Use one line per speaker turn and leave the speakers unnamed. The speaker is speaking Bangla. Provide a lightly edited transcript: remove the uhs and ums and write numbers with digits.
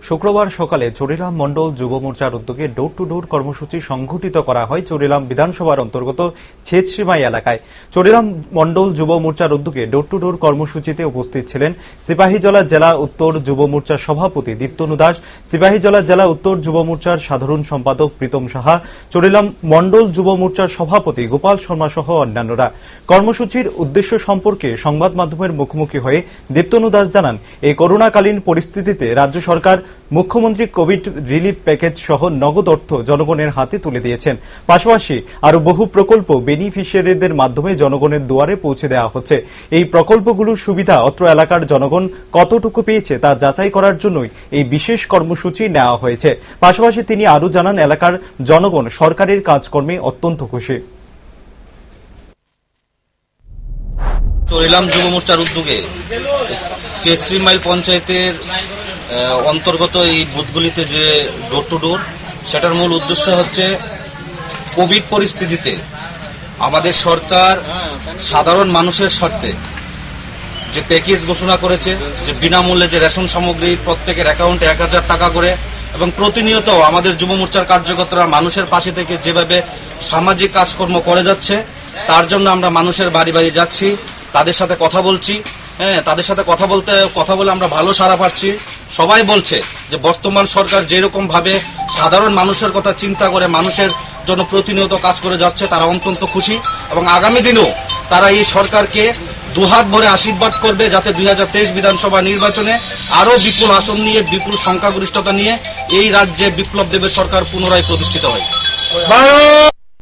শুক্রবার সকালে চরিলাম মণ্ডল যুব মোর্চার উদ্যোগে ডোর টু ডোর কর্মসূচি সংঘটিত করা হয় চরিলাম বিধানসভার অন্তর্গত ছেদসীমাই এলাকায়। চরিলাম মণ্ডল যুব মোর্চার উদ্যোগে ডোর টু ডোর কর্মসূচিতে উপস্থিত ছিলেন সিপাহীজলা জেলা উত্তর যুব মোর্চার সভাপতি দীপ্তনু দাস, সিপাহীজলা জেলা উত্তর যুব মোর্চার সাধারণ সম্পাদক প্রীতম সাহা, চরিলাম মণ্ডল যুব মোর্চার সভাপতি গোপাল শর্মা সহ অন্যান্যরা। কর্মসূচির উদ্দেশ্য সম্পর্কে সংবাদ মাধ্যমের মুখোমুখি হয়ে দীপ্তনু দাস জানান, এই করোনাকালীন পরিস্থিতিতে রাজ্য সরকার মুখ্যমন্ত্রী কোভিড রিলিফ প্যাকেজ সহ নগদ অর্থ জনগণের হাতে তুলে দিয়েছেন। পাশাপাশি আরো বহু প্রকল্প বেনিফিশিয়ারিদের মাধ্যমে জনগণের দুয়ারে পৌঁছে দেওয়া হচ্ছে। এই প্রকল্পগুলোর সুবিধা অত্র এলাকার জনগণ কতটুকু পেয়েছে তা যাচাই করার জন্যই এই বিশেষ কর্মসূচি নেওয়া হয়েছে। পাশাপাশি তিনি আরো জানান, এলাকার জনগণ সরকারের কাজকর্মে অত্যন্ত খুশি।
চরিলাম যুব মোর্চার উদ্যোগে ছেদসীমাই পঞ্চায়েতের অন্তর্গত এই বুথগুলিতে যে ডোর টু ডোর, সেটার মূল উদ্দেশ্য হচ্ছে কোভিড পরিস্থিতিতে আমাদের সরকার সাধারণ মানুষের স্বার্থে যে প্যাকেজ ঘোষণা করেছে, যে বিনামূল্যে যে রেশন সামগ্রী প্রত্যেকের অ্যাকাউন্টে 1000 টাকা করে, এবং প্রতিনিয়ত আমাদের যুব মোর্চার কার্যকর্তারা মানুষের পাশে থেকে যেভাবে সামাজিক কাজকর্ম করে যাচ্ছে, তার জন্য আমরা মানুষের বাড়ি বাড়ি যাচ্ছি, তাদের সাথে কথা বলছি। তাদের সাথে কথা বলে আমরা ভালো সাড়া পাচ্ছি। সবাই বলছে যে বর্তমান সরকার যেরকম ভাবে সাধারণ মানুষের কথা চিন্তা করে মানুষের জন্য প্রতিনিয়ত কাজ করে যাচ্ছে, তারা অত্যন্ত খুশি এবং আগামী দিনেও তারা এই সরকারকে দুহাত ভরে আশীর্বাদ করবে, যাতে 2023 বিধানসভা নির্বাচনে আরো বিপুল আসন নিয়ে, বিপুল সংখ্যাগরিষ্ঠতা নিয়ে এই রাজ্যে বিপ্লব দেবের সরকার পুনরায় প্রতিষ্ঠিত হয়।